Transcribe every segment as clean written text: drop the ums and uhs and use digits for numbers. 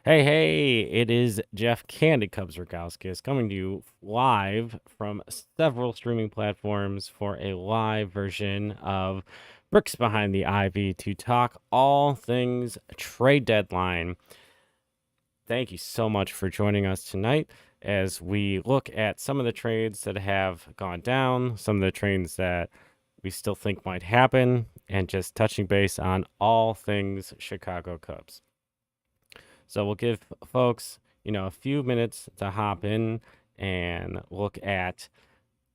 Hey, it is Jeff Candid Cubs Rogowskis coming to you live from several streaming platforms for a live version of Bricks Behind the Ivy to talk all things trade deadline. Thank you so much for joining us tonight as we look at some of the trades that have gone down, some of the trades that we still think might happen, and just touching base on all things Chicago Cubs. So we'll give folks, a few minutes to hop in and look at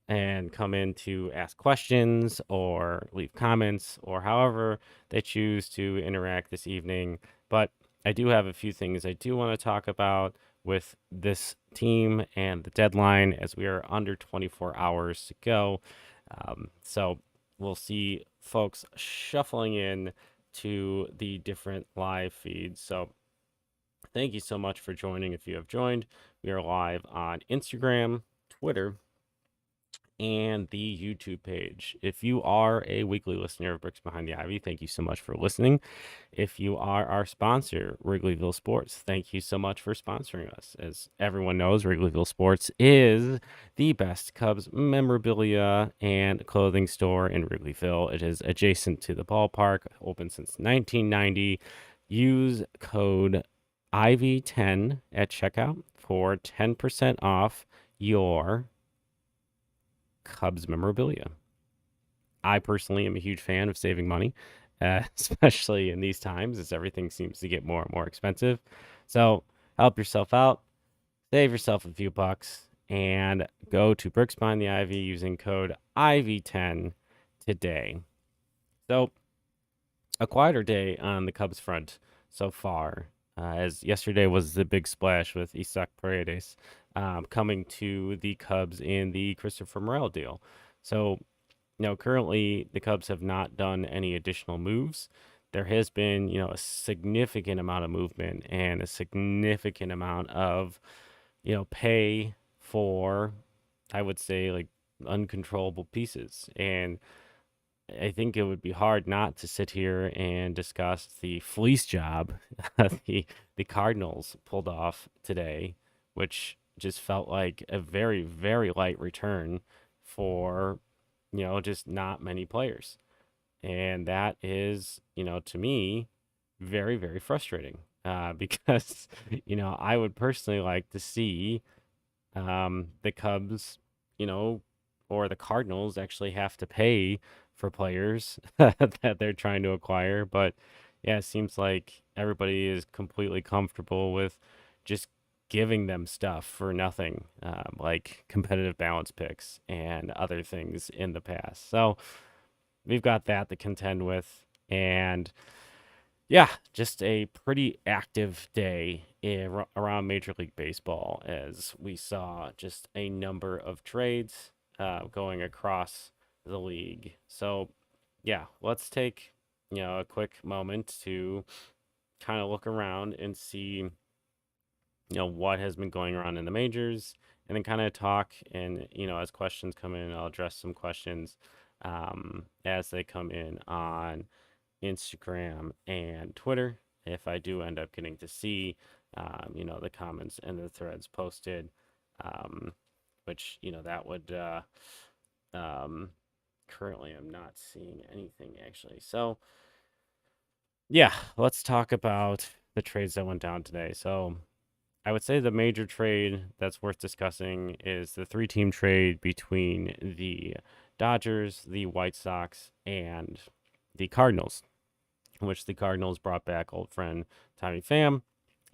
and come in to ask questions or leave comments or however they choose to interact this evening. But I do have a few things I do want to talk about with this team and the deadline as we are under 24 hours to go. So we'll see folks shuffling in to the different live feeds. So thank you so much for joining. If you have joined, we are live on Instagram, Twitter, and the YouTube page. If you are a weekly listener of Bricks Behind the Ivy, thank you so much for listening. If you are our sponsor, Wrigleyville Sports, thank you so much for sponsoring us. As everyone knows, Wrigleyville Sports is the best Cubs memorabilia and clothing store in Wrigleyville. It is adjacent to the ballpark, open since 1990. Use code IV10 at checkout for 10% off your Cubs memorabilia. I personally am a huge fan of saving money, especially in these times as everything seems to get more and more expensive. So help yourself out, save yourself a few bucks, and go to Bricks Behind the Ivy using code IV10 today. So a quieter day on the Cubs front so far, as yesterday was the big splash with Isaac Paredes coming to the Cubs in the Christopher Morel deal. So, currently the Cubs have not done any additional moves. There has been, a significant amount of movement and a significant amount of, pay for, I would say, like uncontrollable pieces. And I think it would be hard not to sit here and discuss the fleece job the Cardinals pulled off today, which just felt like a very, very light return for, just not many players. And that is, to me, very, very frustrating because, I would personally like to see the Cubs, you know, or the Cardinals actually have to pay for players that they're trying to acquire. But yeah, it seems like everybody is completely comfortable with just giving them stuff for nothing, like competitive balance picks and other things in the past. So we've got that to contend with. And yeah, just a pretty active day around Major League Baseball as we saw just a number of trades going across the league. So, yeah, let's take, a quick moment to kind of look around and see, what has been going on in the majors and then kind of talk. And, as questions come in, I'll address some questions as they come in on Instagram and Twitter. If I do end up getting to see, the comments and the threads posted, um, which, that would, um, currently I'm not seeing anything actually. So, yeah, let's talk about the trades that went down today. So, I would say the major trade that's worth discussing is the three-team trade between the Dodgers, the White Sox, and the Cardinals, in which the Cardinals brought back old friend Tommy Pham,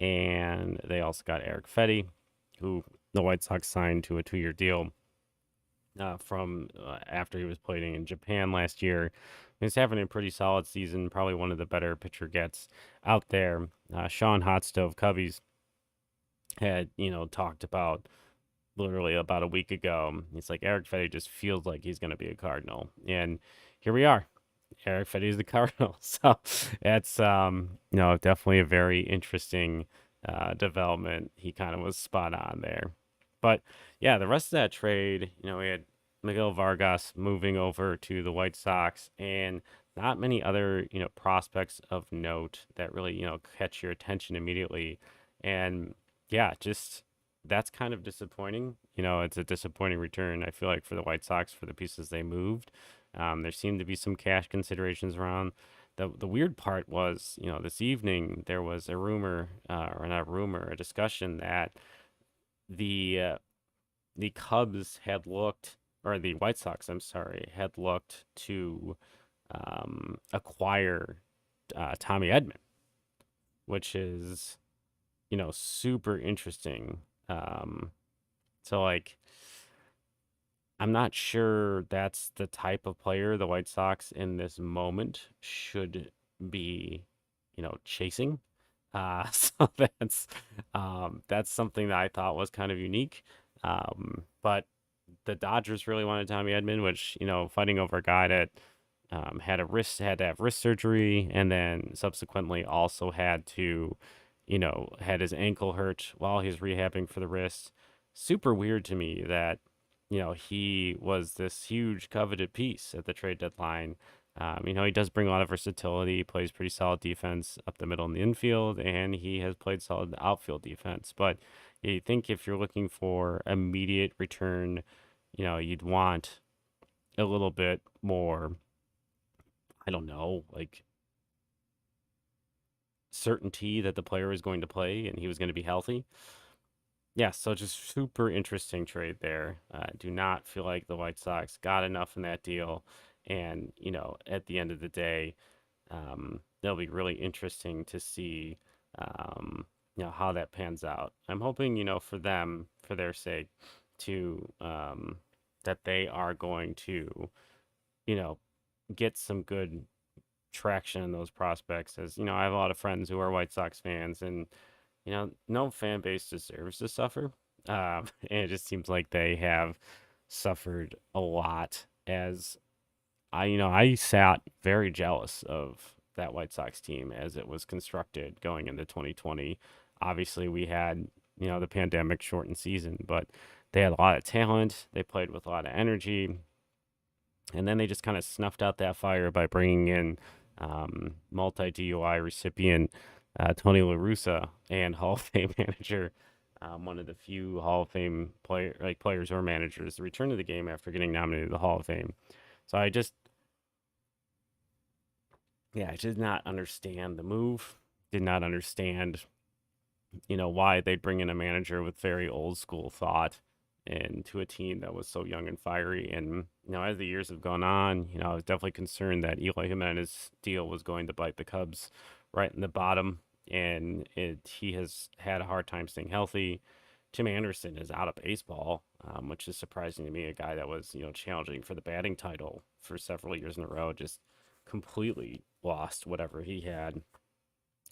and they also got Eric Fetty, who the White Sox signed to a 2-year deal from after he was playing in Japan last year. He's having a pretty solid season, probably one of the better pitcher gets out there. Sean Hotstove Cubbies had, talked about literally about a week ago. He's like, Eric Fetty just feels like he's going to be a Cardinal. And here we are. Eric Fetty is the Cardinal. So it's, definitely a very interesting development. He kind of was spot on there. But yeah, the rest of that trade, we had Miguel Vargas moving over to the White Sox and not many other, prospects of note that really, catch your attention immediately. And yeah, just that's kind of disappointing. It's a disappointing return, I feel like, for the White Sox for the pieces they moved. There seemed to be some cash considerations around. The weird part was, this evening there was a rumor, or not a rumor, a discussion that the uh, the Cubs had looked, or the White Sox, I'm sorry, had looked to acquire Tommy Edman, which is, super interesting. Um, so like, I'm not sure that's the type of player the White Sox in this moment should be, chasing. So that's something that I thought was kind of unique. But the Dodgers really wanted Tommy Edman, which, fighting over a guy that had to have wrist surgery, and then subsequently also had to, had his ankle hurt while he was rehabbing for the wrist. Super weird to me that, he was this huge coveted piece at the trade deadline. He does bring a lot of versatility, plays pretty solid defense up the middle in the infield, and he has played solid outfield defense. But you think if you're looking for immediate return, you'd want a little bit more, I don't know, like certainty that the player was going to play and he was going to be healthy. Yeah, so just super interesting trade there. Do not feel like the White Sox got enough in that deal. And, at the end of the day, that'll be really interesting to see, how that pans out. I'm hoping, for them, for their sake, to that they are going to, you know, get some good traction in those prospects. As I have a lot of friends who are White Sox fans, and no fan base deserves to suffer. And it just seems like they have suffered a lot. As I sat very jealous of that White Sox team as it was constructed going into 2020. Obviously, we had the pandemic shortened season, but they had a lot of talent. They played with a lot of energy, and then they just kind of snuffed out that fire by bringing in multi DUI recipient Tony La Russa and Hall of Fame manager, one of the few Hall of Fame players or managers to return to the game after getting nominated to the Hall of Fame. So I did not understand the move. Did not understand, why they'd bring in a manager with very old school thought into a team that was so young and fiery. And, as the years have gone on, I was definitely concerned that Eloy Jimenez's deal was going to bite the Cubs right in the bottom. And he has had a hard time staying healthy. Tim Anderson is out of baseball, which is surprising to me. A guy that was, challenging for the batting title for several years in a row, just completely lost whatever he had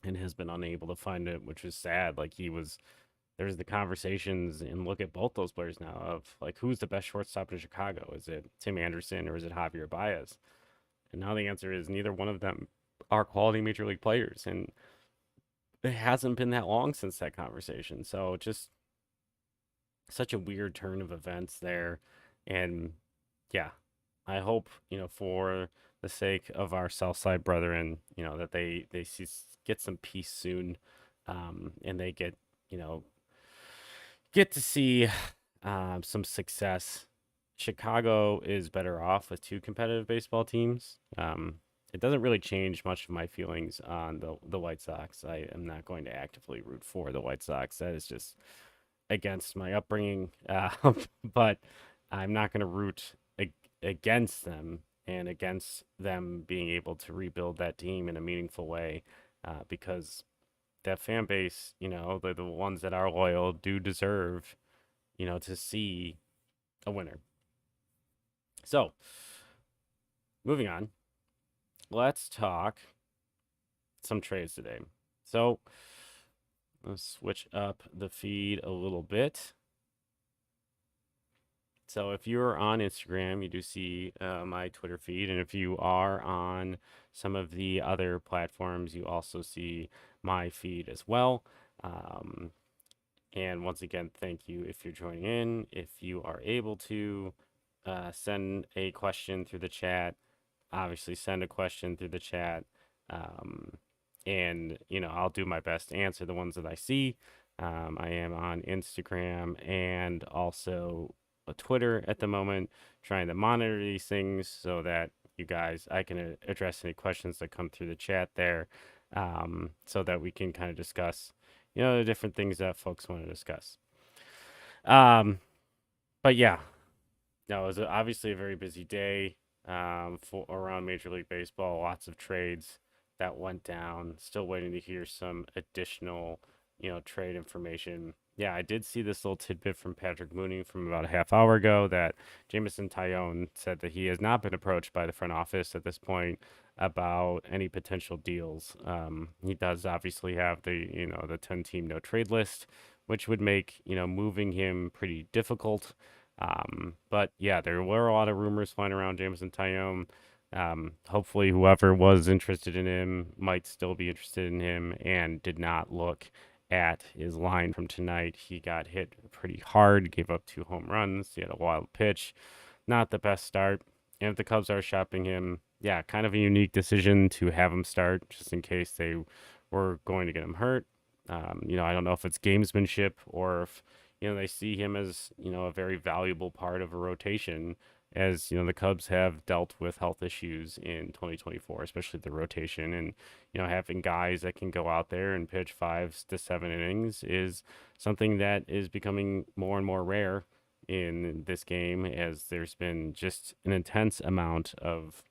and has been unable to find it, which is sad. Like there's the conversations, and look at both those players now of like who's the best shortstop in Chicago? Is it Tim Anderson or is it Javier Baez? And now the answer is neither one of them are quality major league players, and it hasn't been that long since that conversation. So just such a weird turn of events there, and yeah, I hope for the sake of our Southside brethren, that get some peace soon, and they you know get to see some success. Chicago is better off with two competitive baseball teams. It doesn't really change much of my feelings on the White Sox. I am not going to actively root for the White Sox. That is just against my upbringing. But I'm not going to root against them and against them being able to rebuild that team in a meaningful way, because that fan base, the ones that are loyal do deserve, to see a winner. So, moving on, let's talk some trades today. So, let's switch up the feed a little bit. So, if you're on Instagram, you do see my Twitter feed. And if you are on some of the other platforms, you also see my feed as well. And once again, thank you if you're joining in. If you are able to send a question through the chat, obviously send a question through the chat. And, I'll do my best to answer the ones that I see. I am on Instagram and also Twitter at the moment, trying to monitor these things so that you guys, I can address any questions that come through the chat there, so that we can kind of discuss, the different things that folks want to discuss. Um, but yeah, no, it was obviously a very busy day for around Major League Baseball. Lots of trades that went down. Still waiting to hear some additional, trade information. Yeah, I did see this little tidbit from Patrick Mooney from about a half hour ago that Jameson Tyone said that he has not been approached by the front office at this point about any potential deals. He does obviously have the 10-team no trade list, which would make, moving him pretty difficult. But yeah, there were a lot of rumors flying around Jameson Tyone. Hopefully, whoever was interested in him might still be interested in him and did not look at his line from tonight. He got hit pretty hard, gave up 2 home runs. He had a wild pitch. Not the best start. And if the Cubs are shopping him, yeah, kind of a unique decision to have him start just in case they were going to get him hurt. I don't know if it's gamesmanship or if they see him as, a very valuable part of a rotation as, the Cubs have dealt with health issues in 2024, especially the rotation. And, having guys that can go out there and pitch 5 to 7 innings is something that is becoming more and more rare in this game as there's been just an intense amount of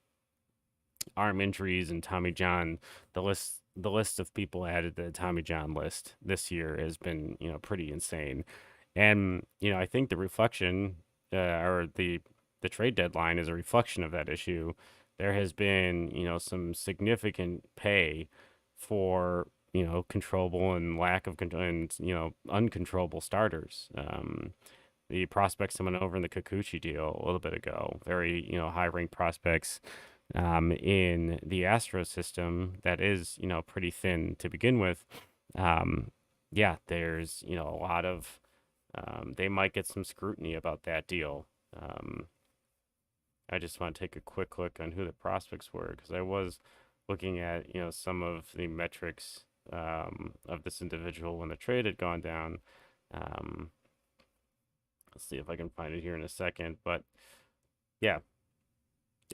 arm injuries and Tommy John. The list of people added to the Tommy John list this year has been, pretty insane. And, I think the reflection or the trade deadline is a reflection of that issue. There has been, some significant pay for, controllable and lack of control and, uncontrollable starters. The prospects that went over in the Kikuchi deal a little bit ago, very, high ranked prospects in the Astro system that is, pretty thin to begin with. Yeah, there's, a lot of, they might get some scrutiny about that deal. Um, I just want to take a quick look on who the prospects were because I was looking at, some of the metrics of this individual when the trade had gone down. Um, let's see if I can find it here in a second. But yeah,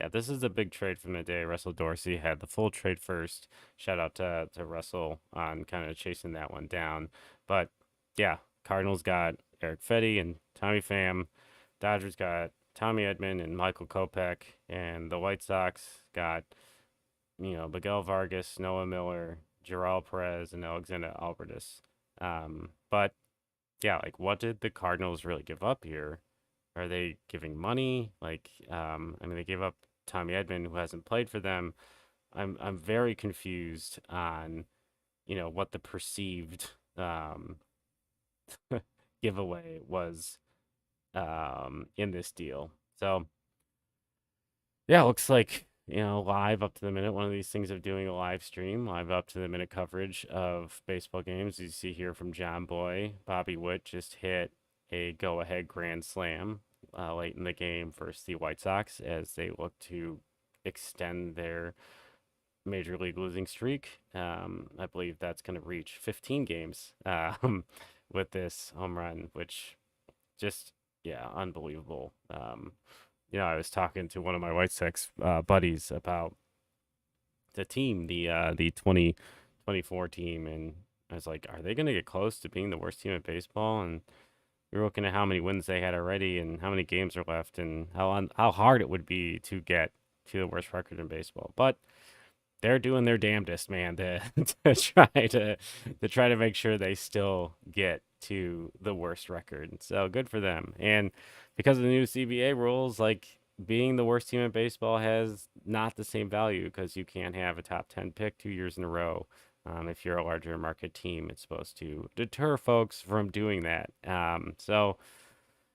yeah, this is a big trade from the day. Russell Dorsey had the full trade first. Shout out to Russell on kind of chasing that one down. But yeah, Cardinals got Eric Fetty and Tommy Pham. Dodgers got Tommy Edman and Michael Kopech. And the White Sox got, Miguel Vargas, Noah Miller, Jarrell Perez, and Alexander Albertus. But yeah, like what did the Cardinals really give up here? Are they giving money? Like, I mean, they gave up Tommy Edman, who hasn't played for them. I'm very confused on, what the perceived giveaway was in this deal. So yeah, looks like live up to the minute. One of these things of doing a live stream, live up to the minute coverage of baseball games. You see here from John Boy, Bobby Witt just hit a go-ahead grand slam late in the game versus the White Sox as they look to extend their major league losing streak. I believe that's going to reach 15 games with this home run, which just yeah, unbelievable. I was talking to one of my White Sox buddies about the team, the 2024 team, and I was like, are they going to get close to being the worst team in baseball? And we were looking at how many wins they had already and how many games are left and how hard it would be to get to the worst record in baseball. But they're doing their damnedest, man, to to try to make sure they still get to the worst record. So good for them. And because of the new CBA rules, like being the worst team in baseball has not the same value because you can't have a top 10 pick 2 years in a row. If you're a larger market team, it's supposed to deter folks from doing that. So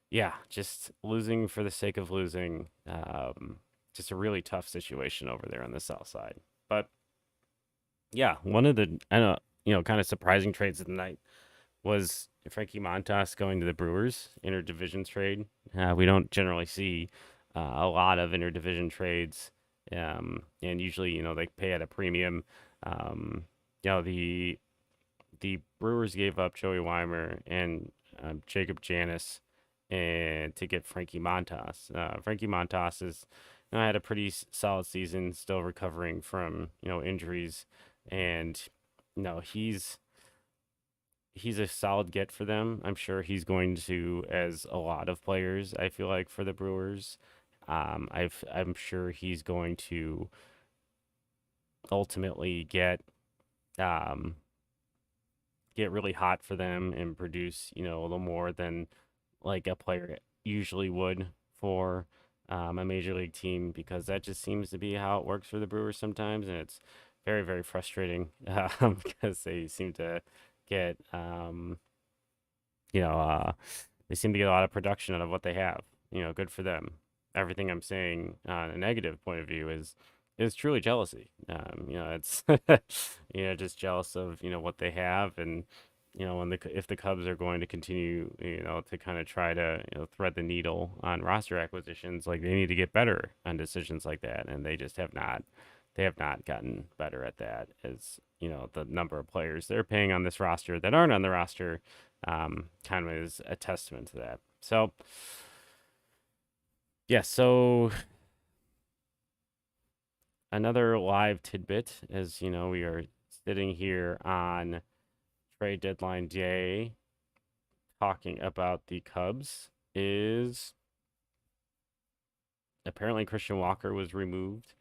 yeah, just losing for the sake of losing. Just a really tough situation over there on the south side. But yeah, one of the I know kind of surprising trades of the night was Frankie Montas going to the Brewers interdivision trade. We don't generally see a lot of interdivision trades, and usually they pay at a premium. Um, the the Brewers gave up Joey Weimer and Jacob Janis and to get Frankie Montas. Frankie Montas is had a pretty solid season, still recovering from injuries, and he's a solid get for them. I'm sure he's going to, as a lot of players, I feel like for the Brewers, I'm sure he's going to ultimately um, get really hot for them and produce, a little more than like a player usually would for a major league team, because that just seems to be how it works for the Brewers sometimes, and it's very, very frustrating because they seem to get you know, they seem to get a lot of production out of what they have. Good for them. Everything I'm saying on a negative point of view is truly jealousy. It's just jealous of what they have, and when if the Cubs are going to continue to kind of try to thread the needle on roster acquisitions, like they need to get better on decisions like that, and they just have not. They have not gotten better at that. As the number of players they're paying on this roster that aren't on the roster kind of is a testament to that. So, yeah, so another live tidbit, as we are sitting here on trade deadline day talking about the Cubs, is apparently Christian Walker was removed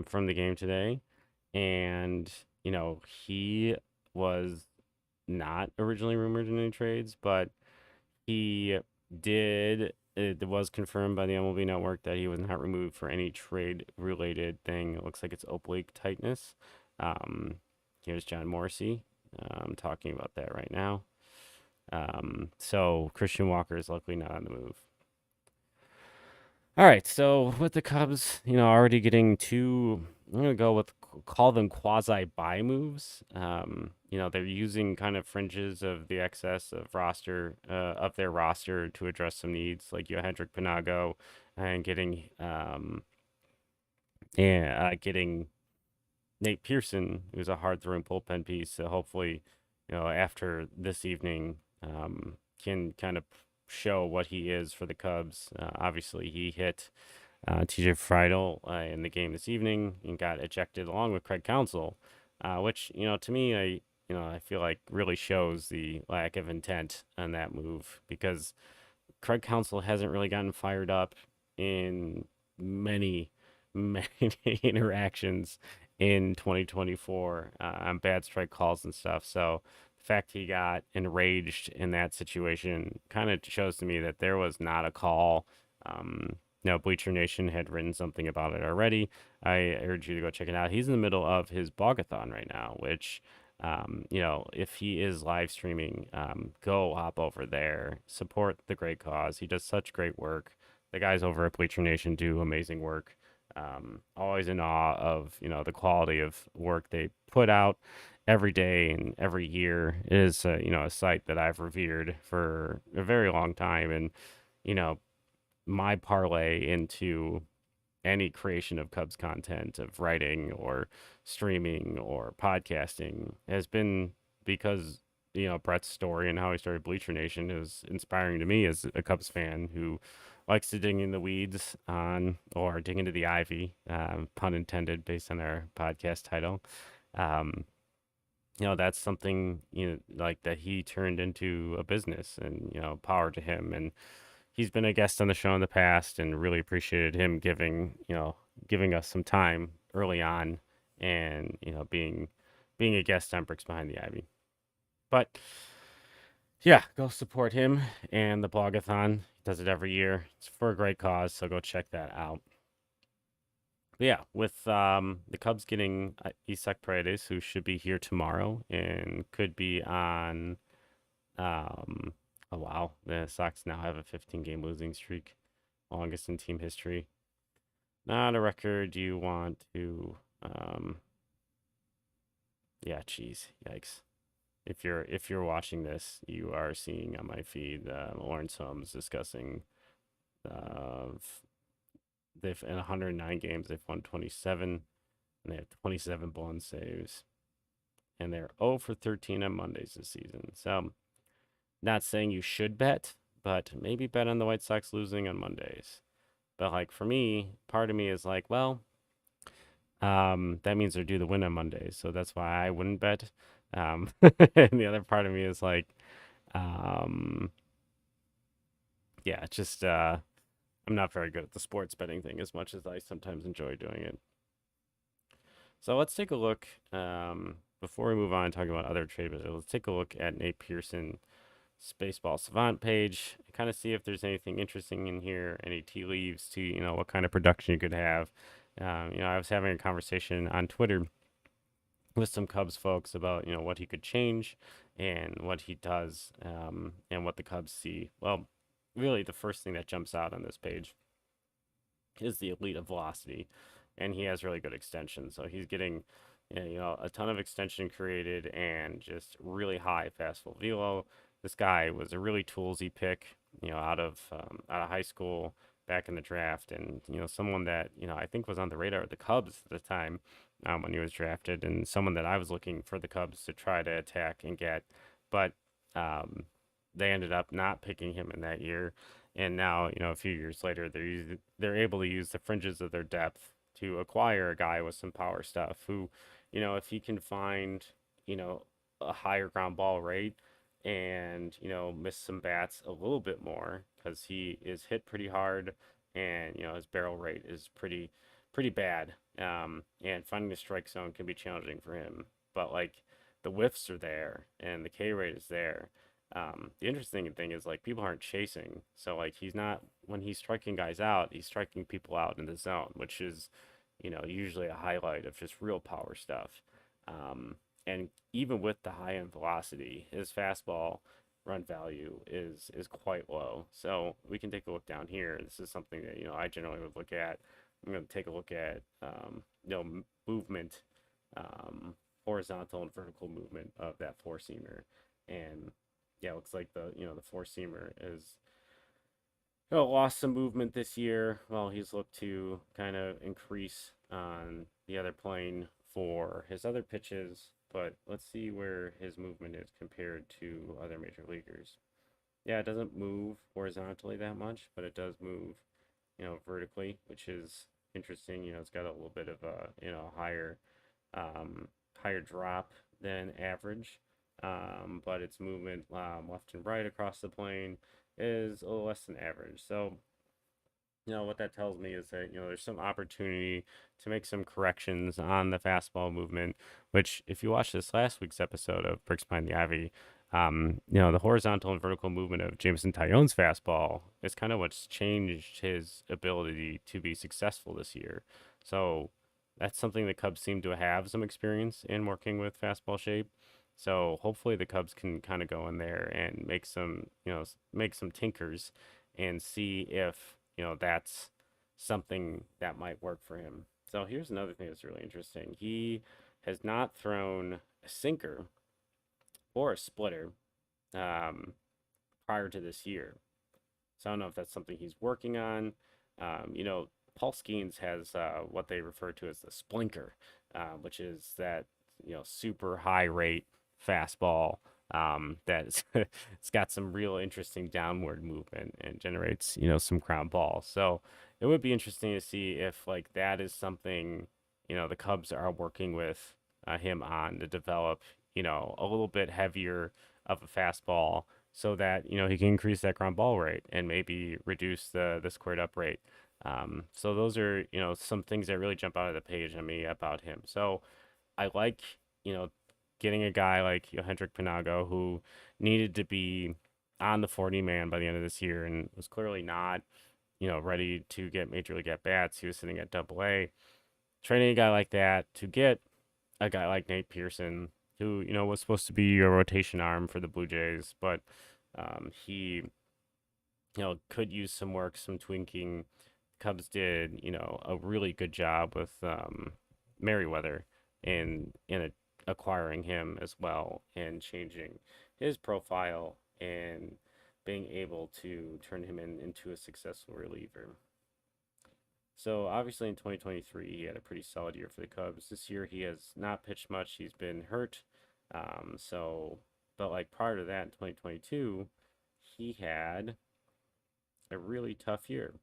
from the game today. And, he was not originally rumored in any trades, but he did. It was confirmed by the MLB Network that he was not removed for any trade related thing. It looks like it's oblique tightness. Here's John Morrissey talking about that right now. So Christian Walker is luckily not on the move. All right, so with the Cubs, already getting two, I'm gonna go with call them quasi buy moves. They're using kind of fringes of the excess of their roster to address some needs, like Hendrik Panago, and getting Nate Pearson, who's a hard throwing bullpen piece. So hopefully, after this evening, can kind of show what he is for the Cubs. Obviously, he hit TJ Friedel in the game this evening and got ejected along with Craig Counsell, which to me, I feel like really shows the lack of intent on that move, because Craig Counsell hasn't really gotten fired up in many, many interactions in 2024 on bad strike calls and stuff. So the fact he got enraged in that situation kind of shows to me that there was not a call. Bleacher Nation had written something about it already. I urge you to go check it out. He's in the middle of his blogathon right now, which if he is live streaming, go hop over there, support the great cause. He does such great work. The guys over at Bleacher Nation do amazing work. Always in awe of, the quality of work they put out every day and every year. It is, a site that I've revered for a very long time. And, my parlay into any creation of Cubs content, of writing or streaming or podcasting, has been because Brett's story and how he started Bleacher Nation is inspiring to me as a Cubs fan who likes to dig in the weeds or dig into the ivy, pun intended, based on our podcast title. That's something like that he turned into a business, and power to him. And he's been a guest on the show in the past, and really appreciated him giving us some time early on, and being a guest on Bricks Behind the Ivy. But yeah, go support him and the blogathon. He does it every year. It's for a great cause, so go check that out. But yeah, with the Cubs getting Isaac Paredes, who should be here tomorrow and could be on oh wow, the Sox now have a 15-game losing streak, longest in team history. Not a record you want to. Yeah, geez, yikes. If you're watching this, you are seeing on my feed Lawrence Holmes discussing. They've in 109 games they've won 27, and they have 27 blown saves. and they're 0 for 13 on Mondays this season. So, not saying you should bet, but maybe bet on the White Sox losing on Mondays. But like for me, part of me is like, well, that means they're due to win on Mondays, so that's why I wouldn't bet. And the other part of me is like, um, yeah, just I'm not very good at the sports betting thing as much as I sometimes enjoy doing it. So let's take a look. Before we move on and talk about other trade, let's take a look at Nate Pearson's Baseball Savant page and kind of see if there's anything interesting in here, any tea leaves to, what kind of production you could have. I was having a conversation on Twitter with some Cubs folks about, what he could change and what he does, and what the Cubs see. Well, really, the first thing that jumps out on this page is the elite of velocity, and he has really good extension. So he's getting, a ton of extension created and just really high fastball velo. This guy was a really toolsy pick, out of high school back in the draft, and someone that I think was on the radar of the Cubs at the time, when he was drafted, and someone that I was looking for the Cubs to try to attack and get, but um, they ended up not picking him in that year, and now, a few years later, they're able to use the fringes of their depth to acquire a guy with some power stuff who, if he can find, you know, a higher ground ball rate and, miss some bats a little bit more because he is hit pretty hard and, his barrel rate is pretty bad. And finding the strike zone can be challenging for him. But like the whiffs are there and the K rate is there. The interesting thing is like people aren't chasing, so like he's not when he's striking guys out, he's striking people out in the zone, which is, usually a highlight of just real power stuff. Um, and even with the high end velocity, his fastball run value is quite low. So we can take a look down here. This is something that I generally would look at. I'm going to take a look at movement, um, horizontal and vertical movement of that four seamer, and yeah, it looks like the four seamer is lost some movement this year. Well, he's looked to kind of increase on the other plane for his other pitches, but let's see where his movement is compared to other major leaguers. Yeah, it doesn't move horizontally that much, but it does move, vertically, which is interesting. It's got a little bit of a, um, higher drop than average, but its movement, left and right across the plane is a little less than average. So, what that tells me is that, there's some opportunity to make some corrections on the fastball movement, which, if you watch this last week's episode of Bricks Behind the Ivy, the horizontal and vertical movement of Jameson Tyon's fastball is kind of what's changed his ability to be successful this year. So that's something the Cubs seem to have some experience in working with fastball shape. So hopefully the Cubs can kind of go in there and make some, make some tinkers and see if, that's something that might work for him. So here's another thing that's really interesting. He has not thrown a sinker or a splitter, um, prior to this year. So I don't know if that's something he's working on. Paul Skeens has what they refer to as the splinker, which is that super high rate fastball, that it's got some real interesting downward movement and generates some ground balls. So it would be interesting to see if like that is something the Cubs are working with him on to develop a little bit heavier of a fastball so that he can increase that ground ball rate and maybe reduce the squared up rate. So those are some things that really jump out of the page on me about him. So I like you know getting a guy like Hendrik Panago who needed to be on the 40 man by the end of this year and was clearly not ready to get major league at bats. He was sitting at Double A. Training a guy like that to get a guy like Nate Pearson, who was supposed to be a rotation arm for the Blue Jays, but he could use some work, some tweaking. Cubs did a really good job with Merriweather acquiring him as well and changing his profile and being able to turn him into a successful reliever. So obviously in 2023 he had a pretty solid year for the Cubs. This year he has not pitched much. He's been hurt. So, but like prior to that in 2022, he had a really tough year.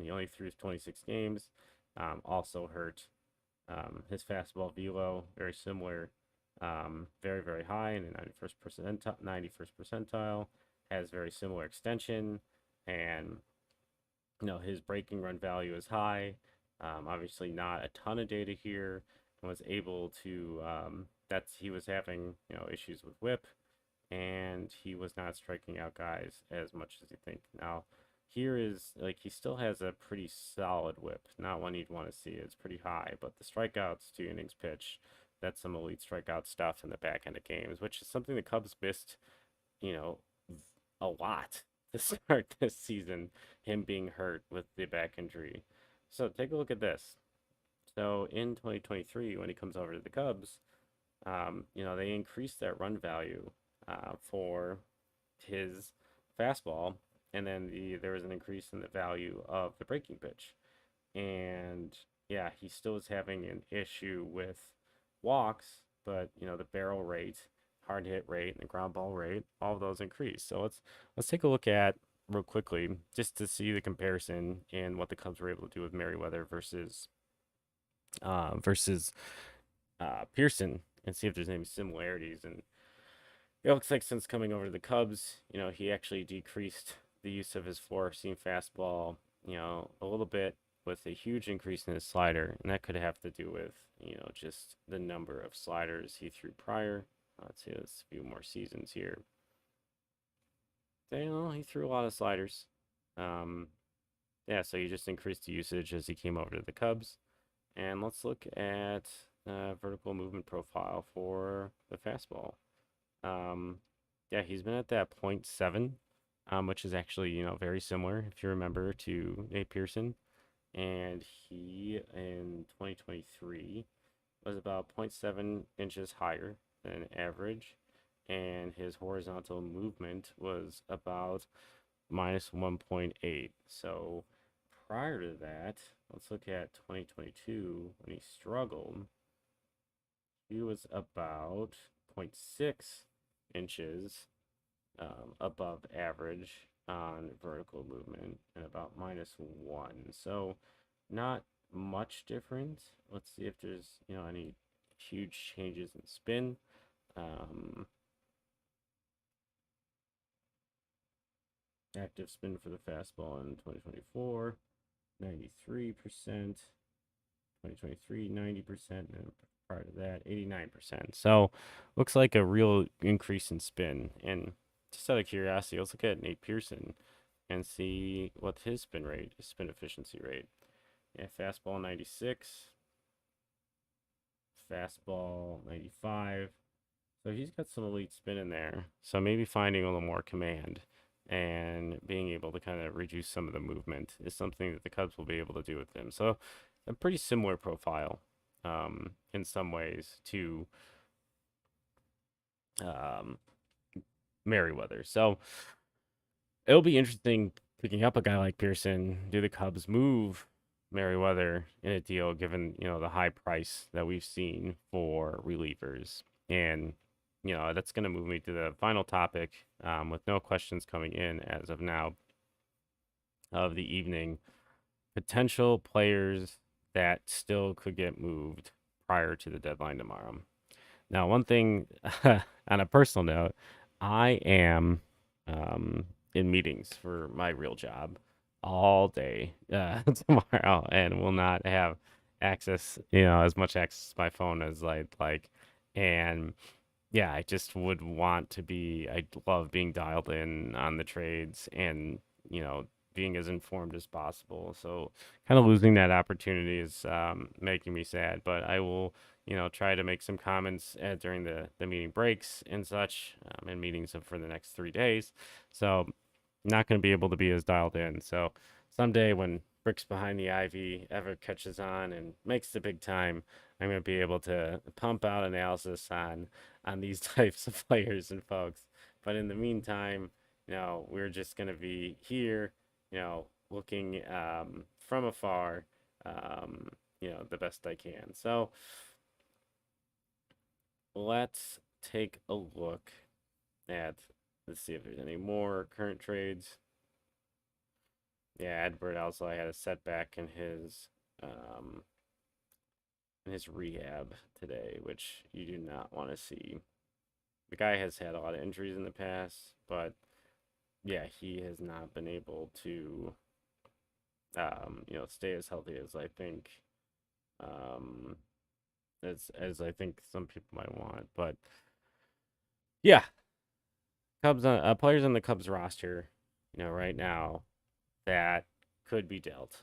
He only threw 26 games. Also hurt his fastball velo, very similar, very, very high in the 91st percentile, has very similar extension, and his breaking run value is high. Obviously, not a ton of data here, and was able to. He was having issues with whip, and he was not striking out guys as much as you think. Now, here is like he still has a pretty solid whip, not one you'd want to see. It's pretty high, but the strikeouts, 2 innings pitch, that's some elite strikeout stuff in the back end of games, which is something the Cubs missed, you know, a lot to start this season. Him being hurt with the back injury. So take a look at this. So in 2023, when he comes over to the Cubs, they increased that run value for his fastball, and then there was an increase in the value of the breaking pitch. And yeah, he still is having an issue with walks, but the barrel rate, hard hit rate, and the ground ball rate, all of those increase. So let's take a look at real quickly just to see the comparison in what the Cubs were able to do with Merriweather versus Pearson and see if there's any similarities. And it looks like since coming over to the Cubs, he actually decreased the use of his four-seam fastball, a little bit with a huge increase in his slider. And that could have to do with, just the number of sliders he threw prior. Let's see, let's a few more seasons here. So, he threw a lot of sliders. Um, yeah, so he just increased the usage as he came over to the Cubs. And let's look at vertical movement profile for the fastball. Yeah, he's been at that point 0.7, which is actually, very similar, if you remember, to Nate Pearson. And he, in 2023, was about 0.7 inches higher than average. And his horizontal movement was about minus 1.8. So prior to that, let's look at 2022 when he struggled. He was about 0.6 inches above average on vertical movement and about -1. So not much difference. Let's see if there's, any huge changes in spin. Active spin for the fastball in 2024, 93%. 2023, 90%, and prior to that, 89%. So looks like a real increase in spin. And just out of curiosity, let's look at Nate Pearson and see what his spin efficiency rate. Yeah, fastball 96, fastball 95. So he's got some elite spin in there. So maybe finding a little more command and being able to kind of reduce some of the movement is something that the Cubs will be able to do with him. So a pretty similar profile in some ways to um, Merriweather. So it'll be interesting picking up a guy like Pearson. Do the Cubs move Merriweather in a deal given, the high price that we've seen for relievers? And, that's going to move me to the final topic with no questions coming in as of now of the evening. Potential players that still could get moved prior to the deadline tomorrow. Now, one thing on a personal note, I am in meetings for my real job all day tomorrow and will not have access, as much access to my phone as I'd like. And yeah, I just would want to I love being dialed in on the trades and, being as informed as possible. So kind of losing that opportunity is making me sad, but I will, try to make some comments during the meeting breaks and such and meetings for the next 3 days. So not going to be able to be as dialed in. So someday when Bricks Behind the Ivy ever catches on and makes the big time, I'm going to be able to pump out analysis on these types of players and folks. But in the meantime, we're just going to be here, looking from afar, the best I can. So let's take a look at, let's see if there's any more current trades. Yeah, Edward also had a setback in his rehab today, which you do not want to see. The guy has had a lot of injuries in the past, but yeah, he has not been able to stay as healthy as I think um as I think some people might want. But yeah, Cubs players on the Cubs roster, right now that could be dealt.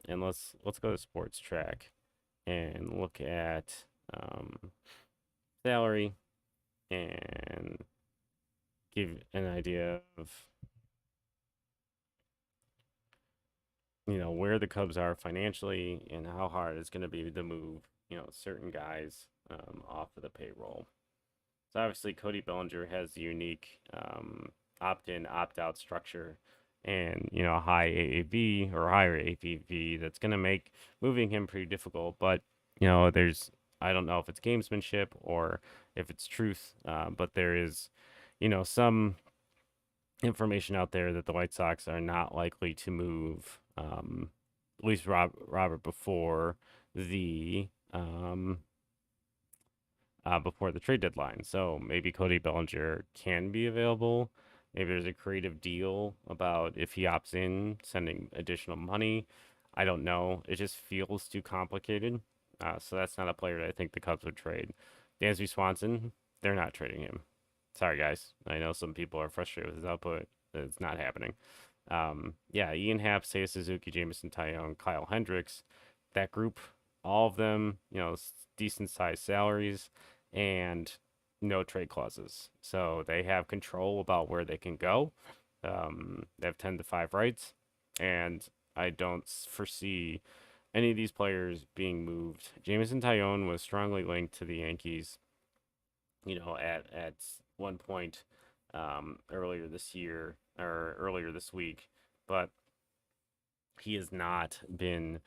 And let's go to Sports Track and look at salary and give an idea of where the Cubs are financially and how hard it's going to be to move certain guys off of the payroll. So obviously Cody Bellinger has the unique opt-in, opt-out structure, and a high AAV or higher APV that's going to make moving him pretty difficult. But there's I don't know if it's gamesmanship or if it's truth, but there is some information out there that the White Sox are not likely to move, at least Robert the um, before the trade deadline. So maybe Cody Bellinger can be available. Maybe there's a creative deal about if he opts in, sending additional money. I don't know. It just feels too complicated. So that's not a player that I think the Cubs would trade. Dansby Swanson, they're not trading him. Sorry, guys. I know some people are frustrated with his output. It's not happening. Yeah, Ian Happ, Seiya Suzuki, Jameson Taillon, Kyle Hendricks, that group, all of them, decent sized salaries and no trade clauses. So they have control about where they can go. They have 10 to 5 rights, and I don't foresee any of these players being moved. Jameson Taillon was strongly linked to the Yankees, at one point earlier this year or earlier this week, but he has not been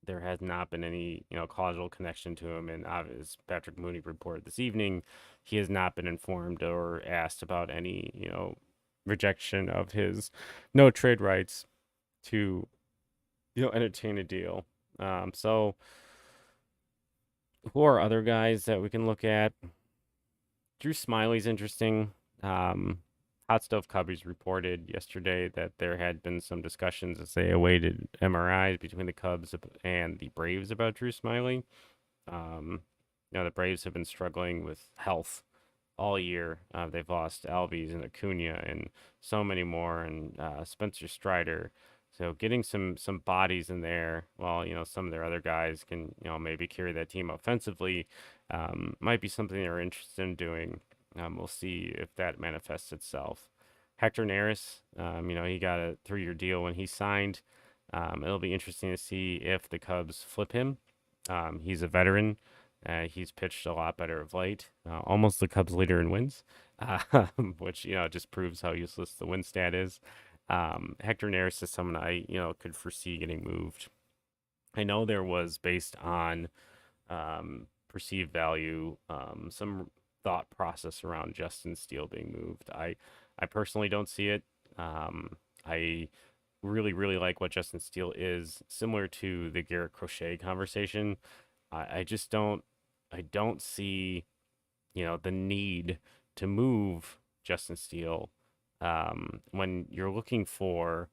there has not been any causal connection to him, and as Patrick Mooney reported this evening, he has not been informed or asked about any rejection of his no trade rights to entertain a deal. So who are other guys that we can look at? Drew Smiley's interesting. Hot Stove Cubbies reported yesterday that there had been some discussions as they awaited MRIs between the Cubs and the Braves about Drew Smiley. The Braves have been struggling with health all year. They've lost Albies and Acuna and so many more, and Spencer Strider. So getting some bodies in there, while some of their other guys can maybe carry that team offensively, might be something they're interested in doing. We'll see if that manifests itself. Hector Neris, he got a 3-year deal when he signed. It'll be interesting to see if the Cubs flip him. He's a veteran. He's pitched a lot better of late. Almost the Cubs leader in wins, which just proves how useless the win stat is. Hector Neris is someone I could foresee getting moved. I know there was, based on perceived value, some thought process around Justin Steele being moved. I personally don't see it. I really, really like what Justin Steele is, similar to the Garrett Crochet conversation. I just don't see, the need to move Justin Steele when you're looking for,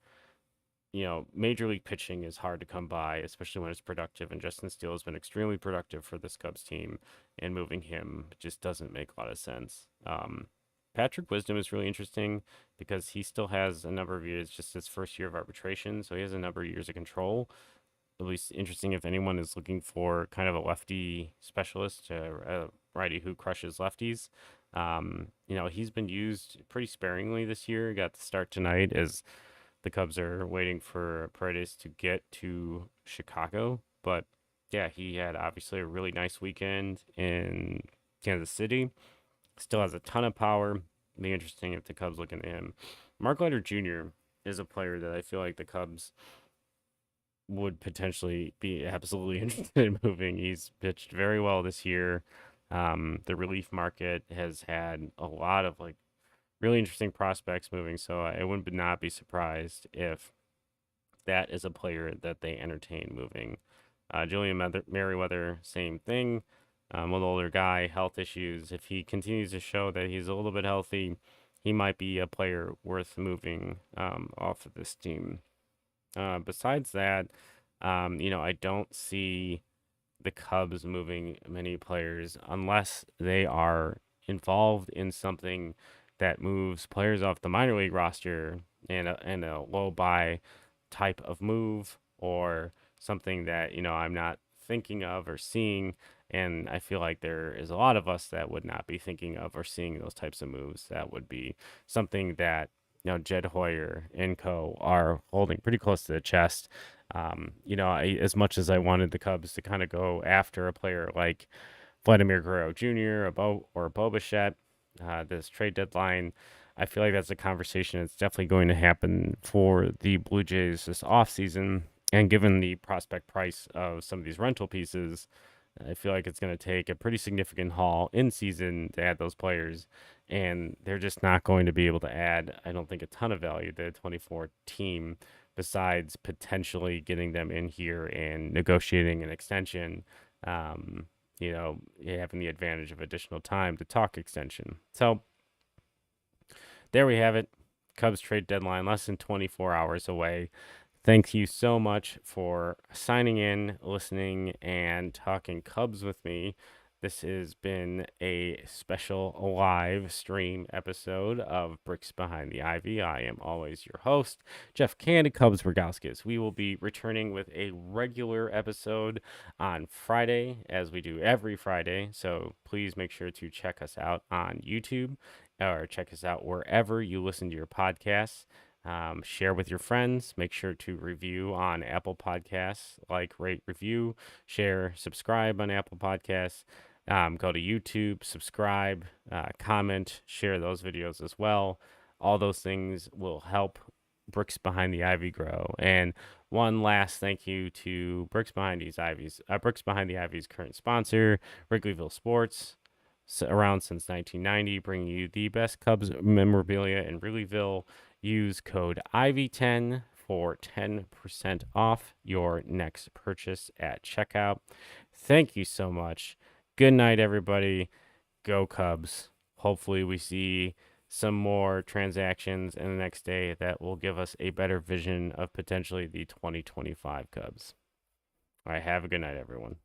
major league pitching is hard to come by, especially when it's productive. And Justin Steele has been extremely productive for this Cubs team, and moving him just doesn't make a lot of sense. Patrick Wisdom is really interesting because he still has a number of years, just his first year of arbitration, so he has a number of years of control. At least interesting if anyone is looking for kind of a lefty specialist, a righty who crushes lefties. He's been used pretty sparingly this year. Got the start tonight as the Cubs are waiting for Paredes to get to Chicago. But yeah, he had obviously a really nice weekend in Kansas City. Still has a ton of power. Be interesting if the Cubs look into him. Mark Leiter Jr. is a player that I feel like the Cubs would potentially be absolutely interested in moving. He's pitched very well this year. The relief market has had a lot of like really interesting prospects moving, so I would not be surprised if that is a player that they entertain moving. Julian Merriweather, same thing. A little older guy, health issues. If he continues to show that he's a little bit healthy, he might be a player worth moving off of this team. Besides that, I don't see the Cubs moving many players unless they are involved in something that moves players off the minor league roster and a low buy type of move or something that I'm not thinking of or seeing. And I feel like there is a lot of us that would not be thinking of or seeing those types of moves. That would be something that Jed Hoyer and co are holding pretty close to the chest. As much as I wanted the Cubs to kind of go after a player like Vladimir Guerrero Jr. or Bo Bichette, this trade deadline, I feel like that's a conversation that's definitely going to happen for the Blue Jays this offseason. And given the prospect price of some of these rental pieces, I feel like it's going to take a pretty significant haul in season to add those players. And they're just not going to be able to add, I don't think, a ton of value to the 24 team besides potentially getting them in here and negotiating an extension. Um, having the advantage of additional time to talk extension. So there we have it. Cubs trade deadline less than 24 hours away. Thank you so much for signing in, listening, and talking Cubs with me. This has been a special live stream episode of Bricks Behind the Ivy. I am always your host, Jeff Candy Cubs Rogowskis. We will be returning with a regular episode on Friday, as we do every Friday. So please make sure to check us out on YouTube or check us out wherever you listen to your podcasts. Share with your friends. Make sure to review on Apple Podcasts, like, rate, review, share, subscribe on Apple Podcasts. Go to YouTube, subscribe, comment, share those videos as well. All those things will help Bricks Behind the Ivy grow. And one last thank you to Bricks Behind the Ivy's current sponsor, Wrigleyville Sports. Around since 1990, bringing you the best Cubs memorabilia in Wrigleyville. Use code IVY10 for 10% off your next purchase at checkout. Thank you so much. Good night, everybody. Go Cubs. Hopefully, we see some more transactions in the next day that will give us a better vision of potentially the 2025 Cubs. All right, have a good night, everyone.